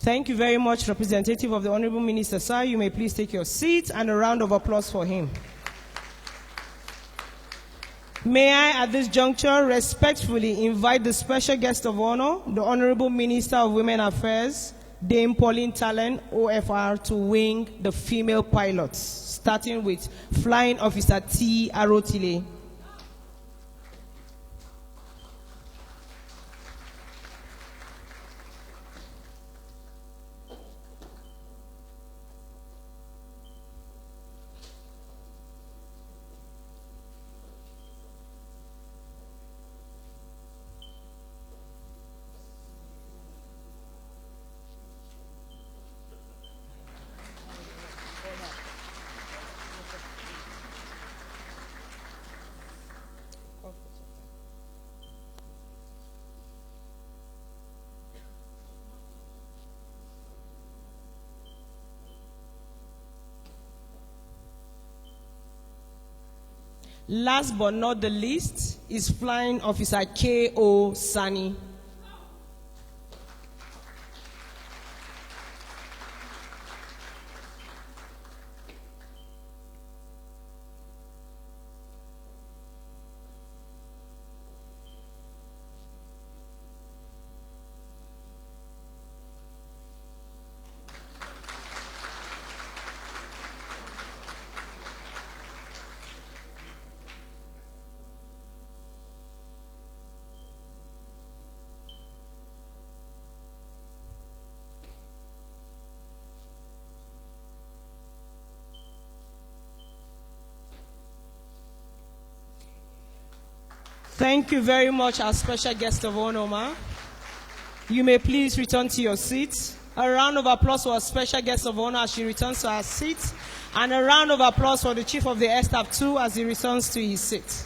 Thank you very much, representative of the Honorable Minister. Sir, you may please take your seat, and a round of applause for him. May I, at this juncture, respectfully invite the special guest of honor, the Honorable Minister of Women Affairs, Dame Pauline Tallen, OFR, to wing the female pilots, starting with Flying Officer T. Arotile. Last but not the least is Flying Officer K.O. Sani. Thank you very much, our special guest of honor, ma. You may please return to your seats. A round of applause for our special guest of honor as she returns to her seat, and a round of applause for the Chief of the Air Staff too as he returns to his seat.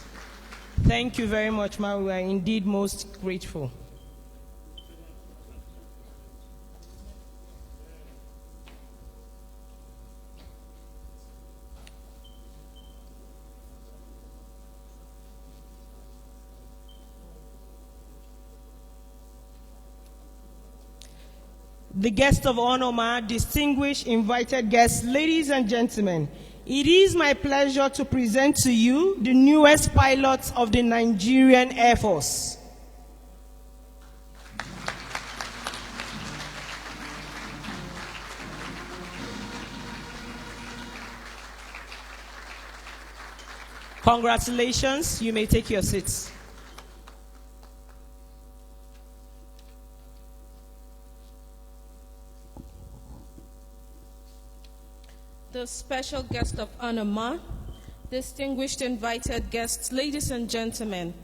Thank you very much, ma. We are indeed most grateful. The guest of honor, ma, distinguished invited guests, ladies and gentlemen, it is my pleasure to present to you the newest pilots of the Nigerian Air Force. Congratulations, you may take your seats. The special guest of honor, ma, distinguished invited guests, ladies and gentlemen,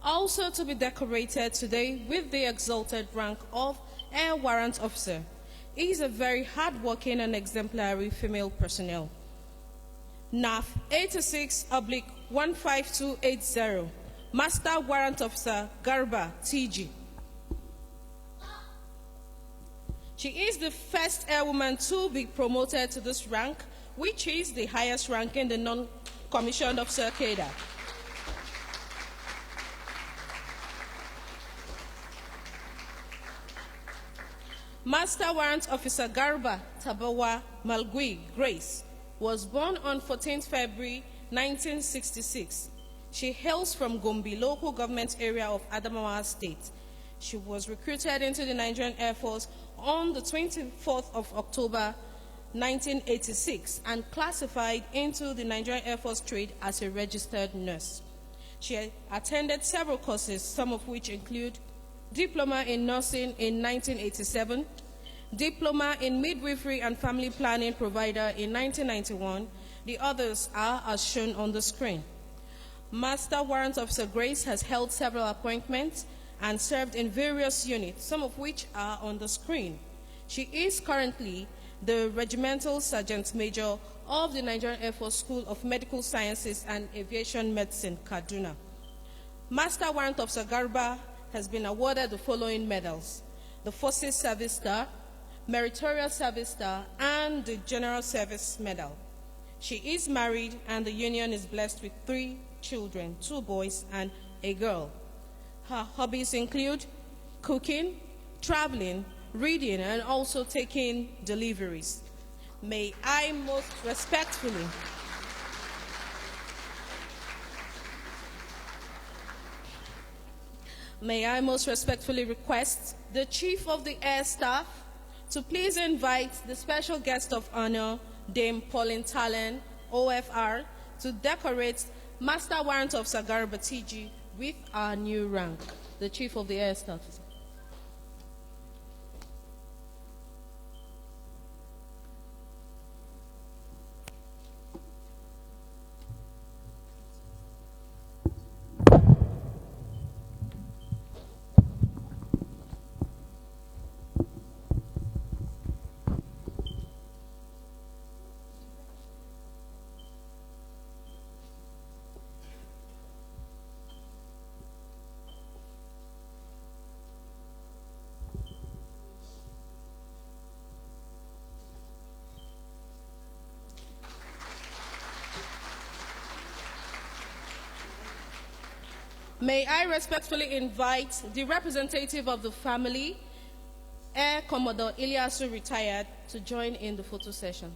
also to be decorated today with the exalted rank of Air Warrant Officer, is a very hardworking and exemplary female personnel. NAF 86/15280, Master Warrant Officer Garba TG. She is the first airwoman to be promoted to this rank, which is the highest rank in the non-commissioned officer cadre. Master Warrant Officer Garba Tabawa Malgui Grace was born on 14th February 1966. She hails from Gombe local government area of Adamawa State. She was recruited into the Nigerian Air Force on the 24th of October 1986 and classified into the Nigerian Air Force trade as a registered nurse. She attended several courses, some of which include Diploma in Nursing in 1987, Diploma in Midwifery and Family Planning Provider in 1991. The others are as shown on the screen. Master Warrant Officer Grace has held several appointments and served in various units, some of which are on the screen. She is currently the Regimental Sergeant Major of the Nigerian Air Force School of Medical Sciences and Aviation Medicine, Kaduna. Master Warrant Officer Garba has been awarded the following medals: the Forces Service Star, Meritorious Service Star, and the General Service Medal. She is married and the union is blessed with 3 children, 2 boys and a girl. Her hobbies include cooking, traveling, reading, and also taking deliveries. May I most respectfully request the Chief of the Air Staff to please invite the special guest of honor, Dame Pauline Talen, OFR, to decorate Master Warrant Officer Garba TG with our new rank. The Chief of the Air Staff. May I respectfully invite the representative of the family, Air Commodore Ilyasu retired, to join in the photo session.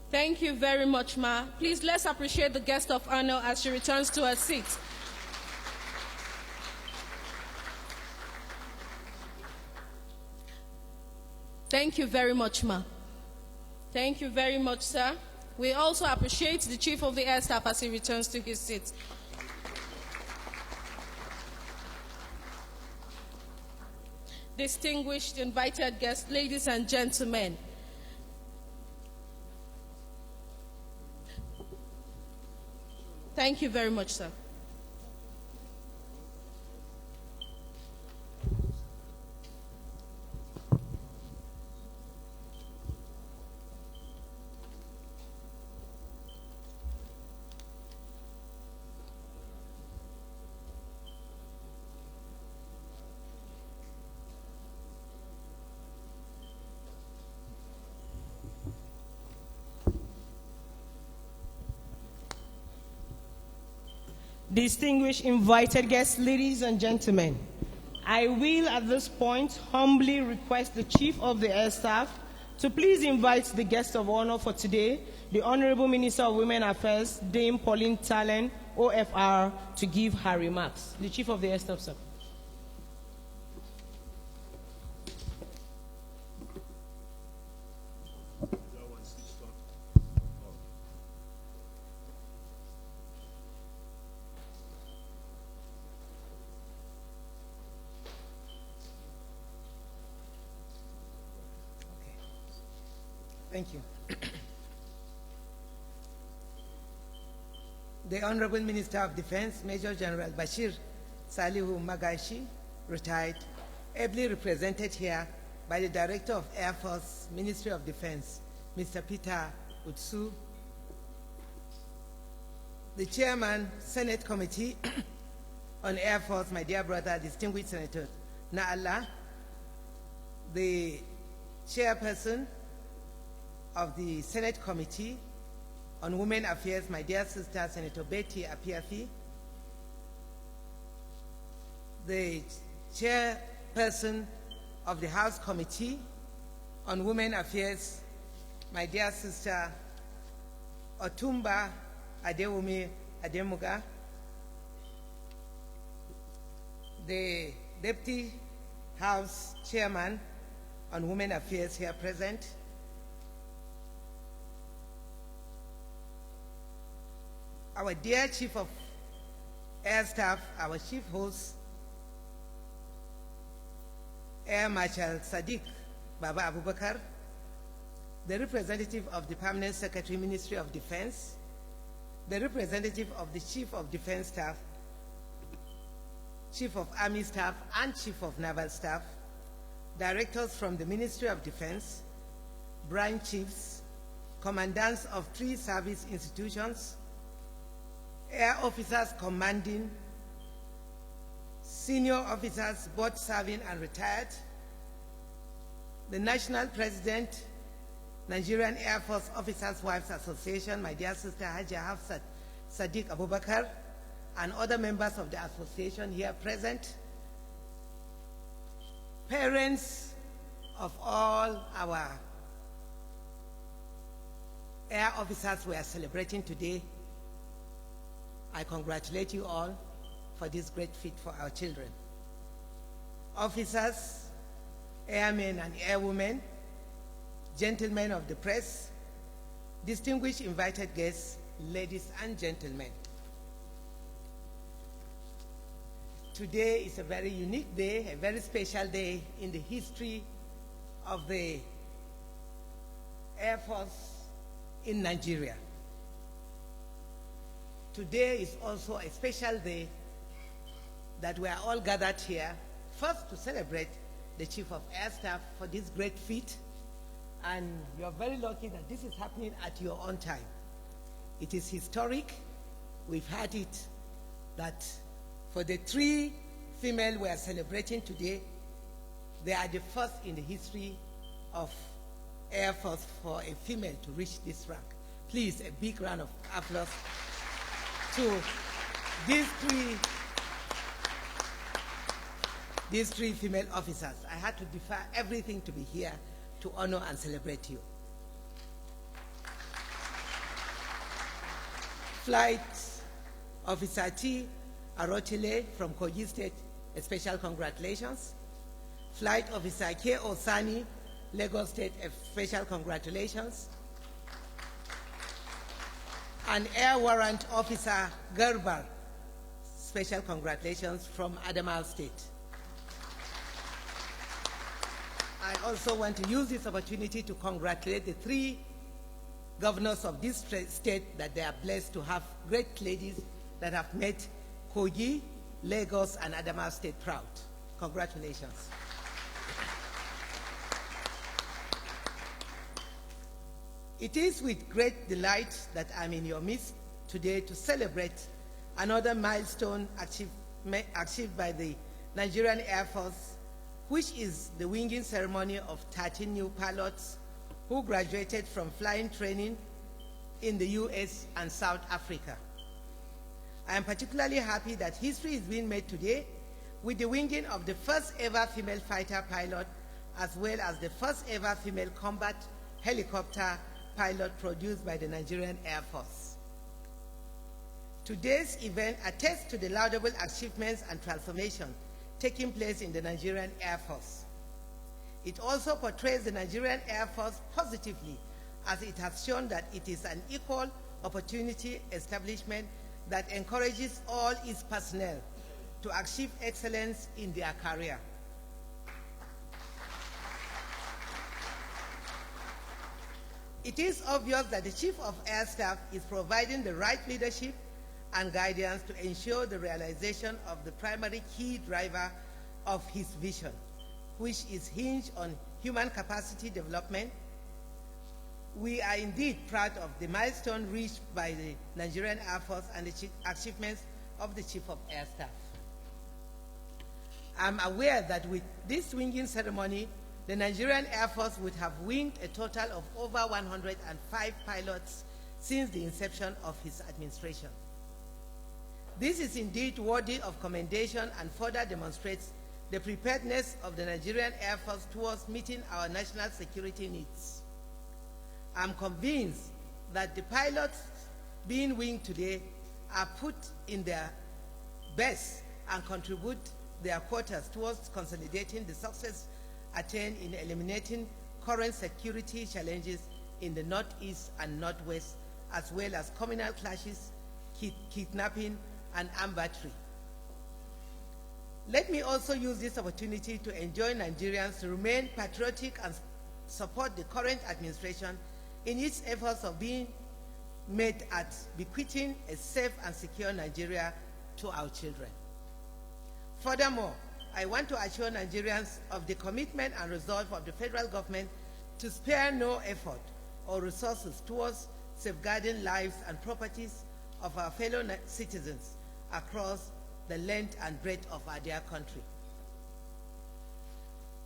Thank you very much, Ma. Please, let's appreciate the guest of honor as she returns to her seat. Thank you very much, Ma. Thank you very much, sir. We also appreciate the Chief of the Air Staff as he returns to his seat. Distinguished invited guests, ladies and gentlemen, thank you very much, sir. Distinguished invited guests, ladies and gentlemen, I will at this point humbly request the Chief of the Air Staff to please invite the guest of honor for today, the Honorable Minister of Women Affairs, Dame Pauline Talen, OFR, to give her remarks. The Chief of the Air Staff, sir. Thank you. The Honorable Minister of Defense, Major General Bashir Salihu Magashi, retired, ably represented here by the Director of Air Force, Ministry of Defense, Mr. Peter Utsu, the Chairman, Senate Committee on Air Force, my dear brother, distinguished Senator Naala, the Chairperson of the Senate Committee on Women Affairs, my dear sister, Senator Betty Apiafi, the Chairperson of the House Committee on Women Affairs, my dear sister, Otumba Adewumi Ademuga, the Deputy House Chairman on Women Affairs here present, our dear Chief of Air Staff, our Chief Host, Air Marshal Sadiq Baba Abubakar, the representative of the Permanent Secretary, Ministry of Defense, the representative of the Chief of Defense Staff, Chief of Army Staff, and Chief of Naval Staff, directors from the Ministry of Defense, branch chiefs, commandants of 3 service institutions, air officers commanding, senior officers both serving and retired, the National President, Nigerian Air Force Officers' Wives Association, my dear sister Hajia Hafsat Sadiq Abubakar, and other members of the association here present, parents of all our air officers we are celebrating today, I congratulate you all for this great feat for our children. Officers, airmen and airwomen, gentlemen of the press, distinguished invited guests, ladies and gentlemen. Today is a very unique day, a very special day in the history of the Air Force in Nigeria. Today is also a special day that we are all gathered here, first to celebrate the Chief of Air Staff for this great feat, and you're very lucky that this is happening at your own time. It is historic. We've had it that for the 3 female we are celebrating today, they are the first in the history of Air Force for a female to reach this rank. Please, a big round of applause to these three female officers. I had to defer everything to be here to honor and celebrate you. Flight Officer T. Arotile from Kogi State, a special congratulations. Flight Officer K. Osani, Lagos State, a special congratulations. And Air Warrant Officer Gerber, special congratulations from Adamawa State. I also want to use this opportunity to congratulate the 3 governors of this state that they are blessed to have great ladies that have made Kogi, Lagos, and Adamawa State proud. Congratulations. It is with great delight that I'm in your midst today to celebrate another milestone achieved by the Nigerian Air Force, which is the winging ceremony of 13 new pilots who graduated from flying training in the US and South Africa. I am particularly happy that history is being made today with the winging of the first ever female fighter pilot, as well as the first ever female combat helicopter pilot produced by the Nigerian Air Force. Today's event attests to the laudable achievements and transformation taking place in the Nigerian Air Force. It also portrays the Nigerian Air Force positively, as it has shown that it is an equal opportunity establishment that encourages all its personnel to achieve excellence in their career. It is obvious that the Chief of Air Staff is providing the right leadership and guidance to ensure the realization of the primary key driver of his vision, which is hinged on human capacity development. We are indeed proud of the milestone reached by the Nigerian Air Force and the achievements of the Chief of Air Staff. I'm aware that with this winging ceremony, the Nigerian Air Force would have winged a total of over 105 pilots since the inception of his administration. This is indeed worthy of commendation and further demonstrates the preparedness of the Nigerian Air Force towards meeting our national security needs. I'm convinced that the pilots being winged today are put in their best and contribute their quotas towards consolidating the success attained in eliminating current security challenges in the Northeast and Northwest, as well as communal clashes, kidnapping, and armed battery. Let me also use this opportunity to enjoin Nigerians to remain patriotic and support the current administration in its efforts of being made at bequeathing a safe and secure Nigeria to our children. Furthermore, I want to assure Nigerians of the commitment and resolve of the federal government to spare no effort or resources towards safeguarding lives and properties of our fellow citizens across the length and breadth of our dear country.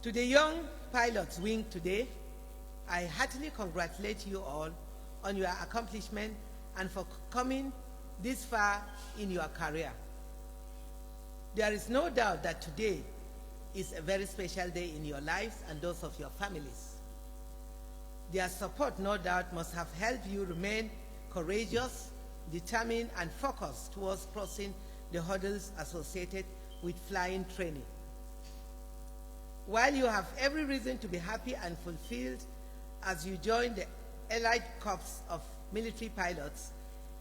To the young pilots wing today, I heartily congratulate you all on your accomplishment and for coming this far in your career. There is no doubt that today is a very special day in your lives and those of your families. Their support, no doubt, must have helped you remain courageous, determined, and focused towards crossing the hurdles associated with flying training. While you have every reason to be happy and fulfilled as you join the Allied Corps of Military Pilots,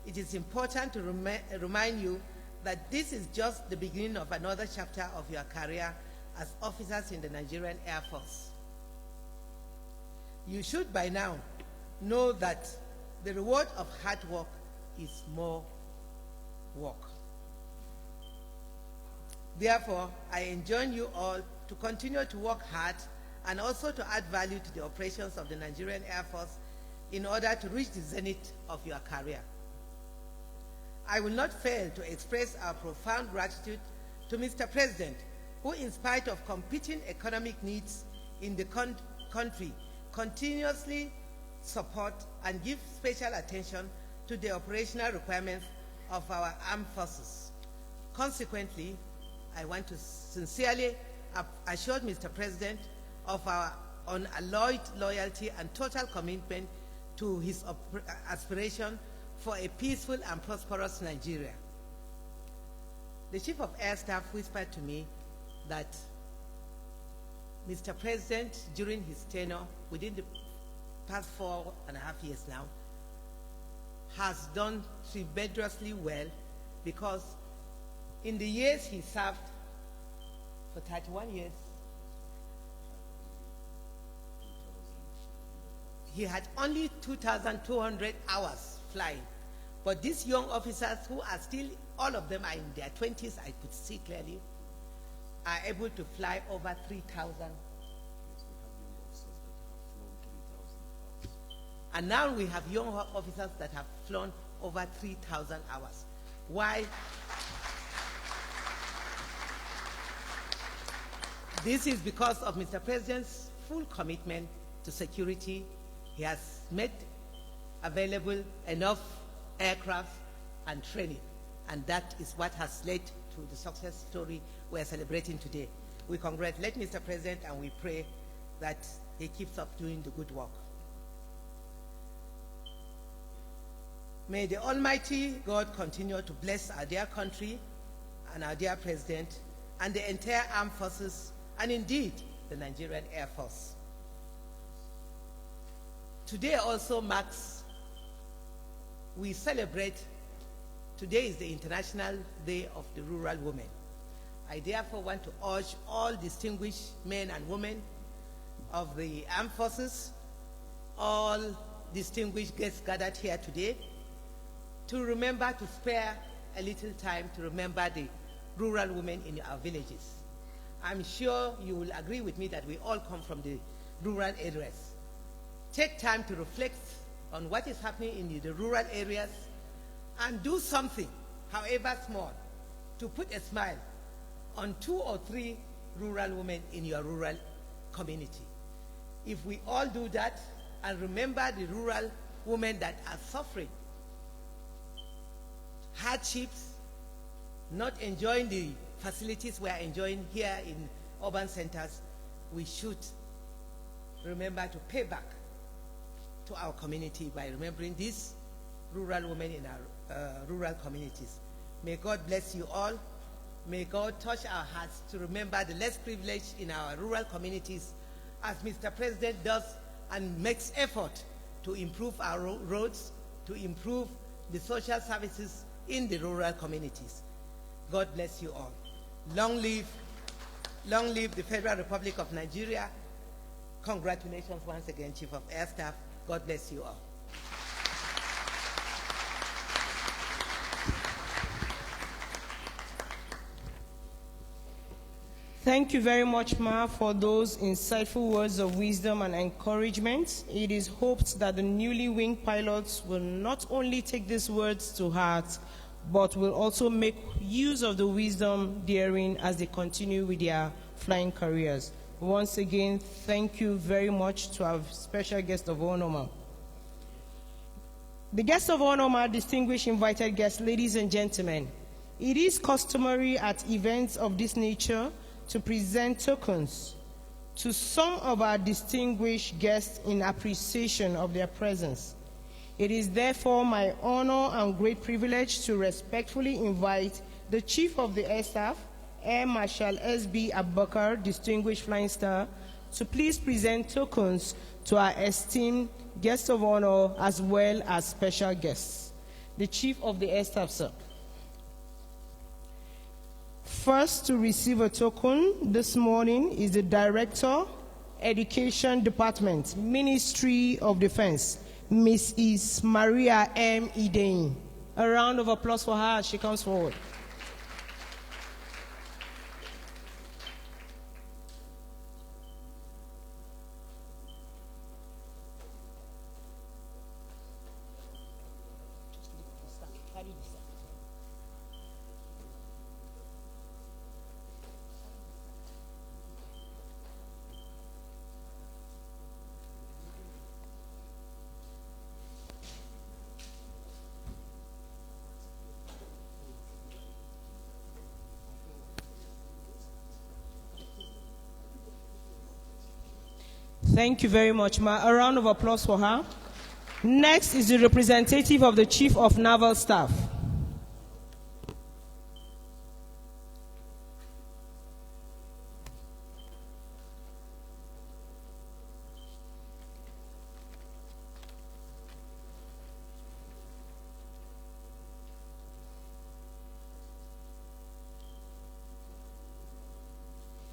it is important to remind you that this is just the beginning of another chapter of your career as officers in the Nigerian Air Force. You should by now know that the reward of hard work is more work. Therefore, I enjoin you all to continue to work hard and also to add value to the operations of the Nigerian Air Force in order to reach the zenith of your career. I will not fail to express our profound gratitude to Mr. President, who, in spite of competing economic needs in the country, continuously support and give special attention to the operational requirements of our armed forces. Consequently, I want to sincerely assure Mr. President of our unalloyed loyalty and total commitment to his aspiration for a peaceful and prosperous Nigeria. The Chief of Air Staff whispered to me that Mr. President, during his tenure, within the past 4.5 years now, has done tremendously well, because in the years he served, for 31 years, he had only 2,200 hours flying. But these young officers, who are still, all of them are in their 20s, I could see clearly, are able to fly over 3,000. And now we have young officers that have flown over 3,000 hours. Why? This is because of Mr. President's full commitment to security. He has made available enough aircraft and training, and that is what has led to the success story we are celebrating today. We congratulate Mr. President, and we pray that he keeps up doing the good work. May the Almighty God continue to bless our dear country and our dear President and the entire armed forces, and indeed the Nigerian Air Force. Today also marks, we celebrate, today is the International Day of the Rural Women. I therefore want to urge all distinguished men and women of the armed forces, all distinguished guests gathered here today, to remember to spare a little time to remember the rural women in our villages. I'm sure you will agree with me that we all come from the rural areas. Take time to reflect on what is happening in the rural areas and do something, however small, to put a smile on 2 or 3 rural women in your rural community. If we all do that and remember the rural women that are suffering hardships, not enjoying the facilities we are enjoying here in urban centers, we should remember to pay back to our community by remembering these rural women in our rural communities. May God bless you all. May God touch our hearts to remember the less privileged in our rural communities, as Mr. President does and makes effort to improve our roads, to improve the social services in the rural communities. God bless you all. Long live the Federal Republic of Nigeria. Congratulations once again, Chief of Air Staff. God bless you all. Thank you very much, Ma, for those insightful words of wisdom and encouragement. It is hoped that the newly winged pilots will not only take these words to heart, but will also make use of the wisdom therein as they continue with their flying careers. Once again, thank you very much to our special guest of honor, Ma. The guest of honor, Ma, distinguished invited guests, ladies and gentlemen, it is customary at events of this nature to present tokens to some of our distinguished guests in appreciation of their presence. It is therefore my honor and great privilege to respectfully invite the Chief of the Air Staff, Air Marshal S.B. Abubakar, Distinguished Flying Star, to please present tokens to our esteemed guests of honor as well as special guests. The Chief of the Air Staff, sir. First to receive a token this morning is the Director, Education Department, Ministry of Defense, Mrs. Maria M. Idein. A round of applause for her as she comes forward. Thank you very much, Ma. A round of applause for her. Next is the representative of the Chief of Naval Staff.